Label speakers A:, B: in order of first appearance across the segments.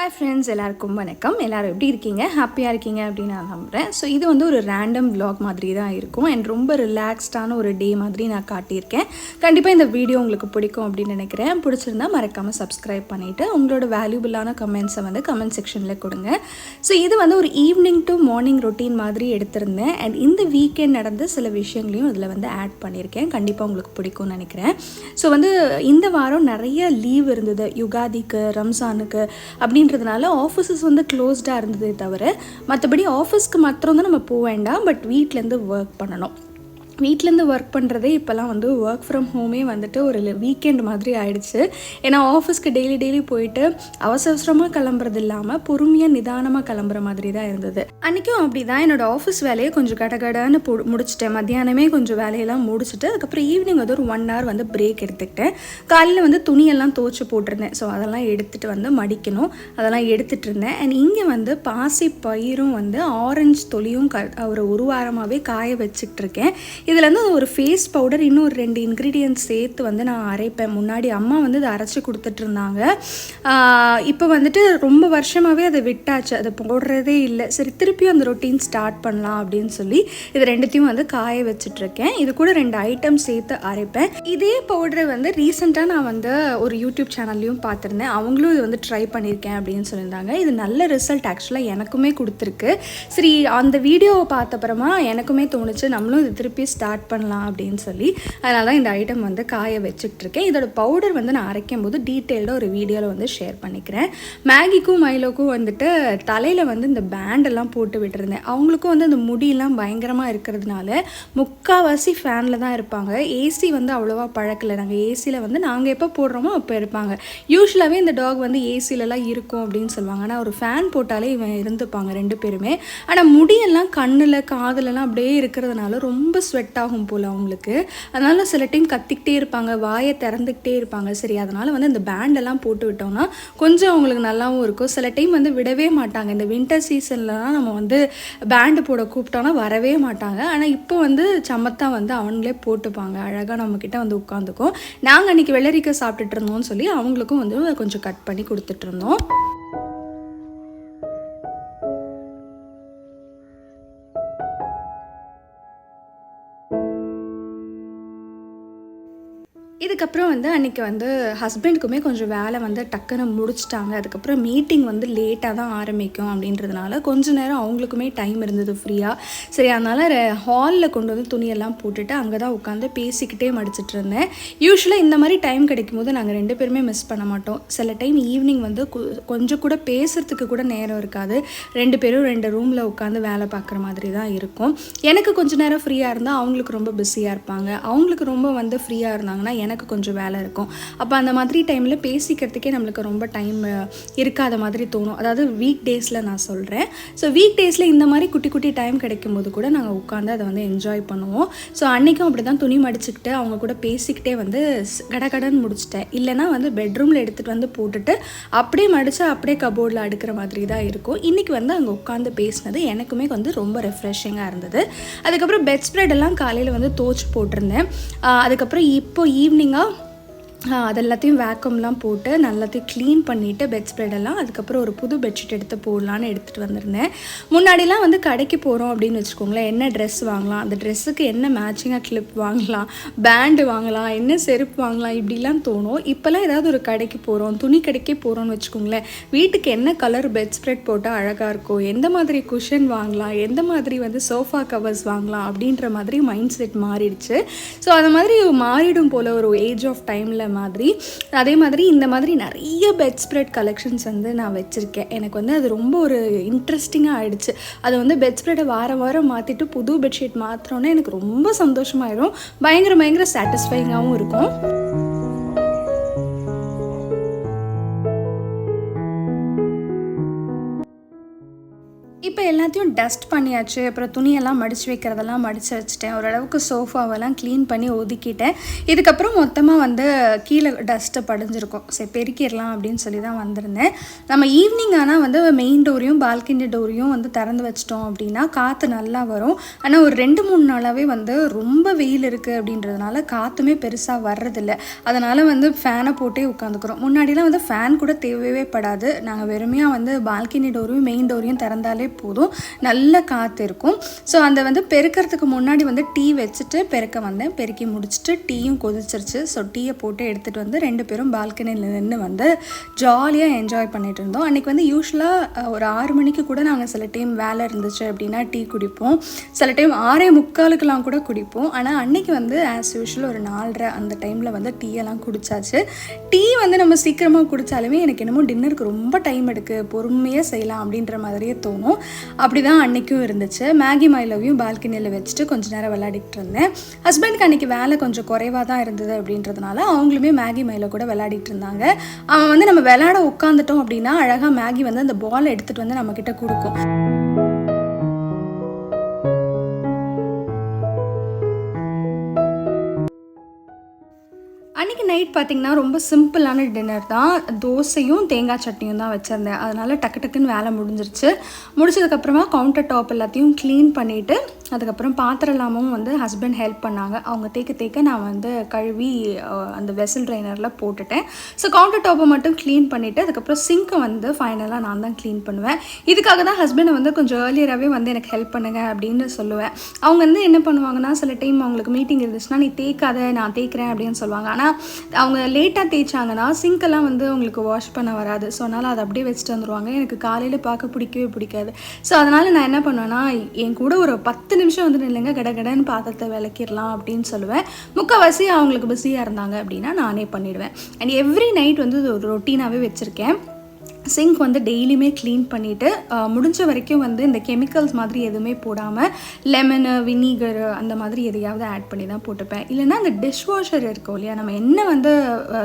A: Hi friends, எல்லாருக்கும் வணக்கம். எல்லோரும் எப்படி இருக்கீங்க? ஹாப்பியாக இருக்கீங்க அப்படின்னு நான் நம்புகிறேன். ஸோ இது வந்து ஒரு ரேண்டம் vlog மாதிரி தான் இருக்கும் அண்ட் ரொம்ப ரிலாக்ஸ்டான ஒரு டே மாதிரி நான் காட்டியிருக்கேன். கண்டிப்பாக இந்த வீடியோ உங்களுக்கு பிடிக்கும் அப்படின்னு நினைக்கிறேன். பிடிச்சிருந்தா மறக்காமல் சப்ஸ்கிரைப் பண்ணிவிட்டு உங்களோட வேல்யூபிளான கமெண்ட்ஸை வந்து கமெண்ட் செக்ஷனில் கொடுங்க. ஸோ இது வந்து ஒரு ஈவினிங் டு மார்னிங் ரொட்டீன் மாதிரி எடுத்திருந்தேன் அண்ட் இந்த வீக்கெண்ட் நடந்த சில விஷயங்களையும் இதில் வந்து ஆட் பண்ணியிருக்கேன். கண்டிப்பாக உங்களுக்கு பிடிக்கும்னு நினைக்கிறேன். ஸோ வந்து இந்த வாரம் நிறைய லீவ் இருந்தது, யுகாதிக்கு, ரம்ஜானுக்கு அப்படின்றதுனால ஆஃபீஸஸ் வந்து க்ளோஸ்டாக இருந்ததே தவிர மற்றபடி ஆஃபீஸ்க்கு மாத்திரம் தான் நம்ம போக வேண்டாம், பட் வீட்டிலேருந்து ஒர்க் பண்ணணும். வீட்டிலேருந்து ஒர்க் பண்ணுறதே இப்போலாம் வந்து ஒர்க் ஃப்ரம் ஹோமே வந்துட்டு ஒரு வீக்கெண்ட் மாதிரி ஆகிடுச்சு. ஏன்னா ஆஃபீஸ்க்கு டெய்லி போயிட்டு அவசரமாக கிளம்புறது இல்லாமல் பொறுமையாக நிதானமாக கிளம்புற மாதிரி தான் இருந்தது. அன்றைக்கும் அப்படி தான் என்னோடய ஆஃபீஸ் வேலையை கொஞ்சம் கடகடன்னு முடிச்சிட்டேன். மத்தியானமே கொஞ்சம் வேலையெல்லாம் முடிச்சுட்டு அதுக்கப்புறம் ஈவினிங் வந்து ஒரு 1 hour வந்து பிரேக் எடுத்துக்கிட்டேன். காலையில் வந்து துணியெல்லாம் துவைச்சி போட்டிருந்தேன். ஸோ அதெல்லாம் எடுத்துகிட்டு வந்து மடிக்கணும், அதெல்லாம் எடுத்துகிட்டு இருந்தேன். அண்ட் இங்கே வந்து பாசி பயிரும் வந்து ஆரஞ்சு தொலியும் ஒரு வாரமாகவே காய வச்சுக்கிட்டு இருக்கேன். இதில் வந்து ஒரு ஃபேஸ் பவுடர் இன்னும் ஒரு 2 இன்க்ரீடியன்ட்ஸ் சேர்த்து வந்து நான் அரைப்பேன். முன்னாடி அம்மா வந்து அதை அரைச்சி கொடுத்துட்ருந்தாங்க. இப்போ வந்துட்டு ரொம்ப வருஷமாகவே அதை விட்டாச்சு, அதை போடுறதே இல்லை. சரி, திருப்பியும் அந்த ரொட்டீன் ஸ்டார்ட் பண்ணலாம் அப்படின்னு சொல்லி இது 2த்தையும் வந்து காய வச்சுட்ருக்கேன். இது கூட 2 ஐட்டம் சேர்த்து அரைப்பேன். இதே பவுடரை வந்து ரீசெண்டாக நான் வந்து ஒரு யூடியூப் சேனல்லையும் பார்த்துருந்தேன். அவங்களும் இது வந்து ட்ரை பண்ணியிருக்கேன் அப்படின்னு சொல்லியிருந்தாங்க. இது நல்ல ரிசல்ட் ஆக்சுவலாக எனக்குமே கொடுத்துருக்கு. சரி, அந்த வீடியோவை பார்த்தப்பறமா எனக்குமே தோணுச்சு நம்மளும் இது திருப்பி ஸ்டார்ட் பண்ணலாம் அப்படின்னு சொல்லி அதனால தான் இந்த ஐட்டம் வந்து காய வச்சுட்ருக்கேன். இதோட பவுடர் வந்து நான் அரைக்கும் போது டீட்டெயில்டாக ஒரு வீடியோவில் வந்து ஷேர் பண்ணிக்கிறேன். மேகிக்கும் மைலோக்கும் வந்துட்டு தலையில் வந்து இந்த பேண்டெல்லாம் போட்டு விட்டுருந்தேன். அவங்களுக்கும் வந்து அந்த முடியெல்லாம் பயங்கரமாக இருக்கிறதுனால முக்கால்வாசி ஃபேனில் தான் இருப்பாங்க. ஏசி வந்து அவ்வளோவா பழக்கலை. நாங்கள் ஏசியில் வந்து நாங்கள் எப்போ போடுறோமோ அப்போ இருப்பாங்க. யூஸ்வலாகவே இந்த டாக் வந்து ஏசிலலாம் இருக்கும் அப்படின்னு சொல்லுவாங்க. ஆனால் ஒரு ஃபேன் போட்டாலே இவன் இருந்துப்பாங்க 2 பேருமே. ஆனால் முடியெல்லாம் கண்ணில் காதலெல்லாம் அப்படியே இருக்கிறதுனால ரொம்ப ஸ்வெட் ஆகும் போல் அவங்களுக்கு. அதனால் சில டைம் கத்திக்கிட்டே இருப்பாங்க, வாயை திறந்துக்கிட்டே இருப்பாங்க. சரி, அதனால் வந்து இந்த பேண்டெல்லாம் போட்டு விட்டோம்னா கொஞ்சம் அவங்களுக்கு நல்லாவும் இருக்கும். சில டைம் வந்து விடவே மாட்டாங்க. இந்த வின்டர் சீசன்லலாம் நம்ம வந்து பேண்டு போட கூப்பிட்டோன்னா வரவே மாட்டாங்க. ஆனால் இப்போ வந்து சமத்தா வந்து அவங்களே போட்டுப்பாங்க. அழகாக நம்மக்கிட்ட வந்து உட்காந்துக்கும். நாங்கள் அன்றைக்கி வெள்ளரிக்காய் சாப்பிட்டுட்டு இருந்தோம்னு சொல்லி அவங்களுக்கும் வந்து கொஞ்சம் கட் பண்ணி கொடுத்துட்ருந்தோம். இதுக்கப்புறம் வந்து அன்றைக்கி வந்து ஹஸ்பண்டுக்குமே கொஞ்சம் வேலை வந்து டக்குன்னு முடிச்சிட்டாங்க. அதுக்கப்புறம் மீட்டிங் வந்து லேட்டாக தான் ஆரம்பிக்கும் அப்படின்றதுனால கொஞ்சம் நேரம் அவங்களுக்குமே டைம் இருந்தது ஃப்ரீயாக. சரி, அதனால் ஹாலில் கொண்டு வந்து துணியெல்லாம் போட்டுட்டு அங்கே தான் உட்காந்து பேசிக்கிட்டே மடிச்சிட்டு இருந்தேன். யூஸ்வலாக இந்த மாதிரி டைம் கிடைக்கும் போது நாங்கள் 2 பேருமே மிஸ் பண்ண மாட்டோம். சில டைம் ஈவினிங் வந்து கொஞ்சம் கூட பேசுகிறதுக்கு கூட நேரம் இருக்காது. 2 பேரும் 2 ரூமில் உட்காந்து வேலை பார்க்குற மாதிரி தான் இருக்கும். எனக்கு கொஞ்சம் நேரம் ஃப்ரீயாக இருந்தால் அவங்களுக்கு ரொம்ப பிஸியாக இருப்பாங்க. அவங்களுக்கு ரொம்ப வந்து ஃப்ரீயாக இருந்தாங்கன்னா எனக்கு கொஞ்சம் வேலை இருக்கும். அப்போ அந்த மாதிரி டைமில் பேசிக்கிறதுக்கே நம்மளுக்கு ரொம்ப டைம் இருக்காத மாதிரி தோணும். அதாவது வீக் டேஸில் நான் சொல்கிறேன். ஸோ வீக் டேஸில் இந்த மாதிரி குட்டி டைம் கிடைக்கும் போது கூட நாங்கள் உட்காந்து அதை வந்து என்ஜாய் பண்ணுவோம். ஸோ அன்றைக்கும் அப்படி தான் துணி மடிச்சுக்கிட்டு அவங்க கூட பேசிக்கிட்டே வந்து கடகடன்னு முடிச்சிட்டேன். இல்லைனா வந்து பெட்ரூமில் எடுத்துகிட்டு வந்து போட்டுட்டு அப்படியே மடித்து அப்படியே கபோர்டில் அடுக்கிற மாதிரி தான் இருக்கும். இன்றைக்கி வந்து அங்கே உட்காந்து பேசினது எனக்குமே வந்து ரொம்ப ரெஃப்ரெஷிங்காக இருந்தது. அதுக்கப்புறம் பெட் ஸ்ப்ரெட் எல்லாம் காலையில் வந்து துவைச்சி போட்டிருந்தேன். அதுக்கப்புறம் இப்போ ஈவினிங்காக அது எல்லாத்தையும் வேக்கம்லாம் போட்டு நல்லாத்தையும் க்ளீன் பண்ணிவிட்டு பெட் ஸ்ப்ரெடெல்லாம் அதுக்கப்புறம் ஒரு புது பெட்ஷீட் எடுத்து போடலான்னு எடுத்துகிட்டு வந்திருந்தேன். முன்னாடிலாம் வந்து கடைக்கு போகிறோம் அப்படின்னு வச்சுக்கோங்களேன், என்ன ட்ரெஸ் வாங்கலாம், அந்த ட்ரெஸ்ஸுக்கு என்ன மேட்சிங்காக கிளிப் வாங்கலாம், பேண்டு வாங்கலாம், என்ன செருப்பு வாங்கலாம், இப்படிலாம் தோணும். இப்போல்லாம் ஏதாவது ஒரு கடைக்கு போகிறோம், துணி கடைக்கே போகிறோன்னு வச்சுக்கோங்களேன், வீட்டுக்கு என்ன கலர் பெட் ஸ்ப்ரெட் போட்டால் அழகாக இருக்கும், எந்த மாதிரி குஷன் வாங்கலாம், எந்த மாதிரி வந்து சோஃபா கவர்ஸ் வாங்கலாம் அப்படின்ற மாதிரி மைண்ட் செட் மாறிடுச்சு. ஸோ அது மாதிரி மாறிடும் போல் ஒரு ஏஜ் ஆஃப் டைமில் மாதிரி. அதே மாதிரி இந்த மாதிரி நிறைய பெட் ஸ்ப்ரெட் கலெக்ஷன்ஸ் வந்து நான் வச்சுருக்கேன். எனக்கு வந்து அது ரொம்ப ஒரு இன்ட்ரெஸ்டிங்காக ஆகிடுச்சு. அதை வந்து பெட் ஸ்ப்ரெட்டை வாரம் மாற்றிட்டு புது பெட்ஷீட் மாத்திரோன்னே எனக்கு ரொம்ப சந்தோஷமாயிடும். பயங்கர சாட்டிஸ்ஃபைங்காகவும் இருக்கும். இப்போ எல்லாத்தையும் டஸ்ட் பண்ணியாச்சு. அப்புறம் துணியெல்லாம் மடித்து வைக்கிறதெல்லாம் மடித்து வச்சுட்டேன். ஓரளவுக்கு சோஃபாவெல்லாம் க்ளீன் பண்ணி ஒதுக்கிட்டேன். இதுக்கப்புறம் மொத்தமாக வந்து கீழே டஸ்ட்டு படிஞ்சிருக்கும். சரி பெருக்கிடலாம் அப்படின்னு சொல்லி தான் வந்திருந்தேன். நம்ம ஈவினிங் ஆனால் வந்து மெயின் டோரையும் பால்கனி டோரையும் வந்து திறந்து வச்சிட்டோம் அப்படின்னா காற்று நல்லா வரும். ஆனால் ஒரு 2-3 நாளாகவே வந்து ரொம்ப வெயில் இருக்குது அப்படின்றதுனால காற்றுமே பெருசாக வர்றதில்ல. அதனால் வந்து ஃபேனை போட்டே உட்காந்துக்கிறோம். முன்னாடிலாம் வந்து ஃபேன் கூட தேவையே படாது. நாங்கள் வெறுமையாக வந்து பால்கனி டோரையும் மெயின் டோரையும் திறந்தாலே போதும், நல்ல காற்று இருக்கும். ஸோ அந்த வந்து பெருக்கிறதுக்கு முன்னாடி வந்து டீ வச்சுட்டு பெருக்க வந்தேன். பெருக்கி முடிச்சுட்டு டீயும் கொதிச்சிருச்சு. ஸோ டீயை போட்டு எடுத்துகிட்டு வந்து 2 பேரும் பால்கனியில் நின்று வந்து ஜாலியாக என்ஜாய் பண்ணிகிட்டு இருந்தோம். அன்றைக்கி வந்து யூஸ்வலாக ஒரு 6 மணிக்கு கூட நாங்கள் சில டைம் வேலை இருந்துச்சு அப்படின்னா டீ குடிப்போம். சில டைம் 6:45 கூட குடிப்போம். ஆனால் அன்றைக்கி வந்து ஆஸ் யூஷுவல் ஒரு 4:30 அந்த டைமில் வந்து டீயெல்லாம் குடித்தாச்சு. டீ வந்து நம்ம சீக்கிரமாக குடித்தாலுமே எனக்கு என்னமோ டின்னருக்கு ரொம்ப டைம் எடுக்குது, பொறுமையாக செய்யலாம் அப்படின்ற மாதிரியே தோணும். அப்படி தான் அன்றைக்கும் இருந்துச்சு. மேகி மை லவ்வையும் பால்கனியில் வச்சுட்டு கொஞ்சம் நேரம் விளையாடிட்டு இருந்தேன். ஹஸ்பண்டுக்கு அன்றைக்கி வேலை கொஞ்சம் குறைவாக தான் இருந்தது அப்படின்றதுனால அவங்களுமே மேகி மைல கூட விளையாடிட்டு இருந்தாங்க. அவன் வந்து நம்ம விளையாட உட்காந்துட்டோம் அப்படின்னா அழகாக மேகி வந்து அந்த பால் எடுத்துகிட்டு வந்து நம்மக்கிட்ட கொடுக்கும். அன்றைக்கி நைட் பார்த்திங்கன்னா ரொம்ப சிம்பிளான டின்னர் தான். தோசையும் தேங்காய் சட்னியும் தான் வச்சுருந்தேன். அதனால் டக்கு டக்குன்னு வேலை முடிஞ்சிருச்சு. முடிச்சதுக்கப்புறமா கவுண்டர் டாப் எல்லாத்தையும் க்ளீன் பண்ணிவிட்டு அதுக்கப்புறம் பாத்திரம் எல்லாமும் வந்து ஹஸ்பண்ட் ஹெல்ப் பண்ணாங்க. அவங்க தேக்க நான் வந்து கழுவி அந்த வெசல் ட்ரைனரில் போட்டுட்டேன். ஸோ கவுண்டர் டாப்பை மட்டும் க்ளீன் பண்ணிவிட்டு அதுக்கப்புறம் சிங்க்கை வந்து ஃபைனலாக நான் தான் க்ளீன் பண்ணுவேன். இதுக்காக தான் ஹஸ்பண்டை வந்து கொஞ்சம் ஏர்லியராகவே வந்து எனக்கு ஹெல்ப் பண்ணுங்க அப்படின்னு சொல்லுவேன். அவங்க வந்து என்ன பண்ணுவாங்கன்னா சில டைம் அவங்களுக்கு மீட்டிங் இருந்துச்சுன்னா நீ தேய்க்காத நான் தேய்க்கிறேன் அப்படின்னு சொல்லுவாங்க. ஆனால் அவங்க லேட்டாக தேய்ச்சாங்கன்னா சிங்க்கெல்லாம் வந்து உங்களுக்கு வாஷ் பண்ண வராது. ஸோ அதனால் அதை அப்படியே வச்சுட்டு வந்துடுவாங்க. எனக்கு காலையில் பார்க்க பிடிக்கவே பிடிக்காது. ஸோ அதனால் நான் என்ன பண்ணுவேன்னா என் கூட ஒரு 10 நிமிஷம் வந்து இல்லைங்க கடகடன்னு பாத்திரத்தை விளக்கிடலாம் அப்படின்னு சொல்லுவேன். முக்கால்வாசி அவங்களுக்கு பிஸியாக இருந்தாங்க அப்படின்னா நானே பண்ணிவிடுவேன். அண்ட் எவ்ரி நைட் வந்து ஒரு ரொட்டீனாகவே வச்சுருக்கேன். சிங்க் வந்து டெய்லியுமே க்ளீன் பண்ணிவிட்டு முடிஞ்ச வரைக்கும் வந்து இந்த கெமிக்கல்ஸ் மாதிரி எதுவுமே போடாமல் லெமனு வினிகரு அந்த மாதிரி எதையாவது ஆட் பண்ணி தான் போட்டுப்பேன். இல்லைனா அந்த டிஷ் வாஷர் இருக்கும் இல்லையா, நம்ம என்ன வந்து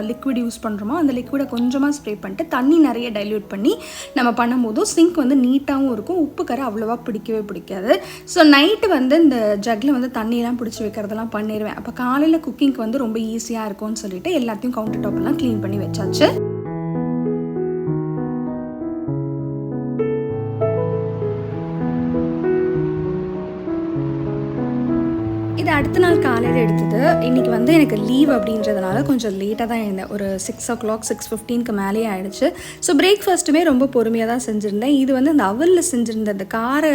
A: லிக்விட் யூஸ் பண்ணுறோமோ அந்த லிக்விடை கொஞ்சமாக ஸ்ப்ரே பண்ணிட்டு தண்ணி நிறைய டைல்யூட் பண்ணி நம்ம பண்ணும்போதும் சிங்க் வந்து நீட்டாகவும் இருக்கும். உப்பு கரை அவ்வளோவா பிடிக்கவே பிடிக்காது. ஸோ நைட்டு வந்து இந்த ஜக்கில் வந்து தண்ணியெல்லாம் பிடிச்சி வைக்கிறதெல்லாம் பண்ணிடுவேன். அப்போ காலையில் குக்கிங்க்கு வந்து ரொம்ப ஈஸியாக இருக்கும்னு சொல்லிட்டு எல்லாத்தையும் கவுண்டர் டாப்பெல்லாம் க்ளீன் பண்ணி வச்சாச்சு. இது அடுத்த நாள் காலையில் எடுத்தது. இன்றைக்கி வந்து எனக்கு லீவ் அப்படின்றதுனால கொஞ்சம் லேட்டாக தான் இருந்தேன். ஒரு 6 o'clock 6:15க்கு மேலேயே ஆகிடுச்சு. ஸோ பிரேக்ஃபாஸ்ட்டுமே ரொம்ப பொறுமையாக தான் செஞ்சுருந்தேன். இது வந்து அந்த அவலில் செஞ்சுருந்த அந்த கார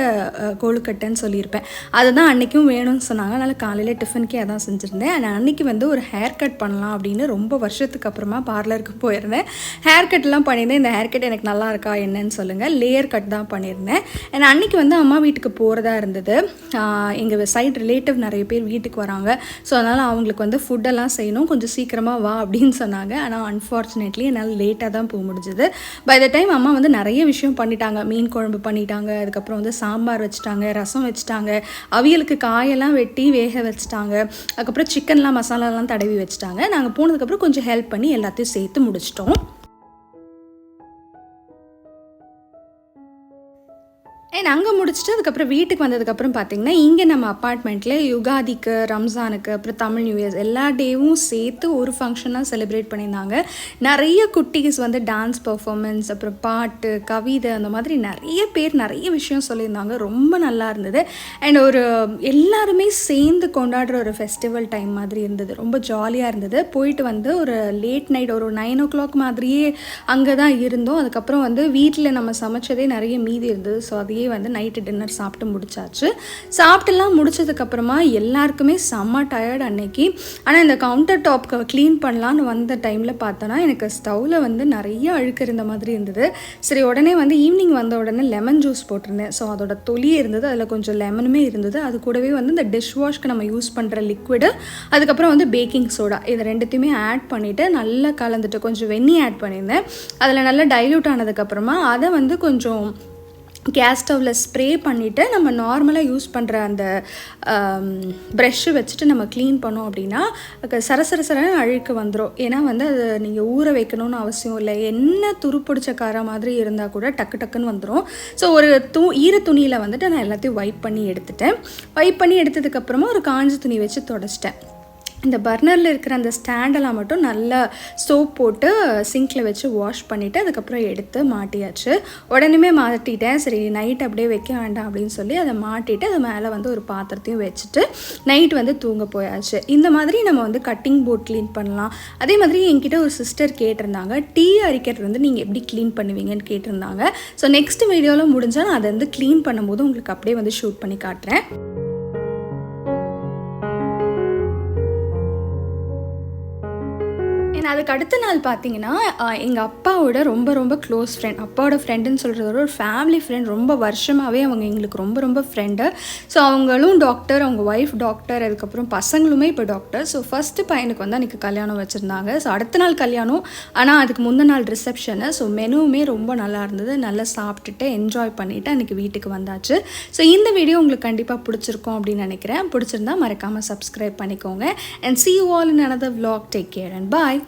A: கொழுக்கட்டைன்னு சொல்லியிருப்பேன். அதுதான் அன்றைக்கும் வேணும்னு சொன்னாங்க. அதனால் காலையில் டிஃபனுக்கே அதான் செஞ்சுருந்தேன். ஆனால் அன்றைக்கி வந்து ஒரு ஹேர் கட் பண்ணலாம் அப்படின்னு ரொம்ப வருஷத்துக்கு அப்புறமா பார்லருக்கு போயிருந்தேன். ஹேர் கட்லாம் பண்ணியிருந்தேன். இந்த ஹேர் கட் எனக்கு நல்லா இருக்கா என்னன்னு சொல்லுங்கள். லேயர் கட் தான் பண்ணியிருந்தேன். ஏன்னா அன்றைக்கி வந்து அம்மா வீட்டுக்கு போகிறதா இருந்தது. எங்கள் சைட் ரிலேட்டிவ் நிறைய பேர் வீட்டுக்கு வராங்க. ஸோ அதனால் அவங்களுக்கு வந்து ஃபுட்டெல்லாம் செய்யணும், கொஞ்சம் சீக்கிரமாக வா அப்படின்னு சொன்னாங்க. ஆனால் அன்ஃபார்ச்சுனேட்லி என்னால் லேட்டாக தான் போக முடிஞ்சுது. பை த டைம் அம்மா வந்து நிறைய விஷயம் பண்ணிட்டாங்க. மீன் குழம்பு பண்ணிட்டாங்க, அதுக்கப்புறம் வந்து சாம்பார் வச்சுட்டாங்க, ரசம் வச்சுட்டாங்க, அவியலுக்கு காயெல்லாம் வெட்டி வேக வச்சுட்டாங்க, அதுக்கப்புறம் சிக்கன்லாம் மசாலாலாம் தடவி வச்சுட்டாங்க. நாங்கள் போனதுக்கப்புறம் கொஞ்சம் ஹெல்ப் பண்ணி எல்லாத்தையும் சேர்த்து முடிச்சிட்டோம். அண்ட் அங்கே முடிச்சுட்டு அதுக்கப்புறம் வீட்டுக்கு வந்ததுக்கப்புறம் பார்த்திங்கன்னா இங்கே நம்ம அப்பார்ட்மெண்ட்டில் யுகாதிக்கு, ரம்ஜானுக்கு, அப்புறம் தமிழ் நியூ இயர்ஸ் எல்லா டேவும் சேர்த்து ஒரு ஃபங்க்ஷனாக செலிப்ரேட் பண்ணியிருந்தாங்க. நிறைய குட்டீஸ் வந்து டான்ஸ் பர்ஃபார்மன்ஸ், அப்புறம் பாட்டு, கவிதை, அந்த மாதிரி நிறைய பேர் நிறைய விஷயம் சொல்லியிருந்தாங்க. ரொம்ப நல்லா இருந்தது. அண்ட் ஒரு எல்லாருமே சேர்ந்து கொண்டாடுற ஒரு ஃபெஸ்டிவல் டைம் மாதிரி இருந்தது. ரொம்ப ஜாலியாக இருந்தது. போயிட்டு வந்து ஒரு லேட் நைட் ஒரு 9 o'clock மாதிரியே அங்கே தான் இருந்தோம். அதுக்கப்புறம் வந்து வீட்டில் நம்ம சமைச்சதே நிறைய மீதி இருந்தது. ஸோ அதையே வந்து நைட்டு டின்னர் சாப்பிட்டு முடிச்சாச்சு. சாப்பிட்டுலாம் முடிச்சதுக்கப்புறமா எல்லாருக்குமே செம்ம டயர்ட் அன்னைக்கு. ஆனால் இந்த கவுண்டர் டாப் க்ளீன் பண்ணலான்னு வந்த டைமில் பார்த்தோன்னா எனக்கு ஸ்டவ்வில் வந்து நிறைய அழுக்கு இருந்த மாதிரி இருந்தது. சரி உடனே வந்து ஈவினிங் வந்த உடனே லெமன் ஜூஸ் போட்டிருந்தேன். ஸோ அதோட தொலியே இருந்தது, அதில் கொஞ்சம் லெமனுமே இருந்தது. அது கூடவே வந்து இந்த டிஷ் வாஷ்க்கு நம்ம யூஸ் பண்ணுற லிக்விடு, அதுக்கப்புறம் வந்து பேக்கிங் சோடா, இது ரெண்டுத்தையுமே ஆட் பண்ணிவிட்டு நல்லா கலந்துட்டு கொஞ்சம் வெந்நி ஆட் பண்ணியிருந்தேன். அதில் நல்லா டைல்யூட் ஆனதுக்கப்புறமா அதை வந்து கொஞ்சம் கேஸ் ஸ்டவ்வில் ஸ்ப்ரே பண்ணிவிட்டு நம்ம நார்மலாக யூஸ் பண்ணுற அந்த ப்ரெஷ்ஷு வச்சுட்டு நம்ம க்ளீன் பண்ணோம் அப்படின்னா சரசரன்னு அழுக்கு வந்துடும். ஏன்னா வந்து அது நீங்கள் ஊற வைக்கணும்னு அவசியம் இல்லை. என்ன துருப்பிடிச்ச கார மாதிரி இருந்தால் கூட டக்கு டக்குன்னு வந்துடும். ஸோ ஒரு ஈர துணியில் வந்துட்டு நான் எல்லாத்தையும் வைப் பண்ணி எடுத்துட்டேன். வைப் பண்ணி எடுத்ததுக்கப்புறமா ஒரு காஞ்ச துணி வச்சு தொடச்சிட்டேன். இந்த பர்னரில் இருக்கிற அந்த ஸ்டாண்டெல்லாம் மட்டும் நல்லா சோப் போட்டு சிங்கில் வச்சு வாஷ் பண்ணிவிட்டு அதுக்கப்புறம் எடுத்து மாட்டியாச்சு. உடனே மாட்டிட்டேன். சரி நைட் அப்படியே வைக்க வேண்டாம் அப்படின்னு சொல்லி அதை மாட்டிட்டு அது மேலே வந்து ஒரு பாத்திரத்தையும் வச்சுட்டு நைட் வந்து தூங்க போயாச்சு. இந்த மாதிரி நம்ம வந்து கட்டிங் போர்ட் க்ளீன் பண்ணலாம். அதே மாதிரி என்கிட்ட ஒரு சிஸ்டர் கேட்டிருந்தாங்க, டீ அரிக்கிறது வந்து நீங்கள் எப்படி க்ளீன் பண்ணுவீங்கன்னு கேட்டிருந்தாங்க. ஸோ நெக்ஸ்ட் வீடியோவில் முடிஞ்சால் நான் அதை வந்து க்ளீன் பண்ணும்போது உங்களுக்கு அப்படியே வந்து ஷூட் பண்ணி காட்டுறேன். அதுக்கு அடுத்த நாள் பார்த்தீங்கன்னா எங்கள் அப்பாவோட ரொம்ப ரொம்ப க்ளோஸ் ஃப்ரெண்ட், அப்பாவோட ஃப்ரெண்டுன்னு சொல்கிறதோட ஒரு ஃபேமிலி ஃப்ரெண்ட், ரொம்ப வருஷமாகவே அவங்க எங்களுக்கு ரொம்ப ரொம்ப ஃப்ரெண்டு. ஸோ அவங்களும் டாக்டர், அவங்க ஒய்ஃப் டாக்டர், அதுக்கப்புறம் பசங்களுமே இப்போ டாக்டர். ஸோ ஃபஸ்ட்டு பையனுக்கு வந்து அன்றைக்கி கல்யாணம் வச்சுருந்தாங்க. ஸோ அடுத்த நாள் கல்யாணம், ஆனால் அதுக்கு முந்தின நாள் ரிசப்ஷனு. ஸோ மெனுவுமே ரொம்ப நல்லா இருந்தது. நல்லா சாப்பிட்டுட்டு என்ஜாய் பண்ணிவிட்டு அன்றைக்கி வீட்டுக்கு வந்தாச்சு. ஸோ இந்த வீடியோ உங்களுக்கு கண்டிப்பாக பிடிச்சிருக்கும் அப்படின்னு நினைக்கிறேன். பிடிச்சிருந்தா மறக்காமல் சப்ஸ்கிரைப் பண்ணிக்கோங்க. And see you all in another vlog. Take care and bye.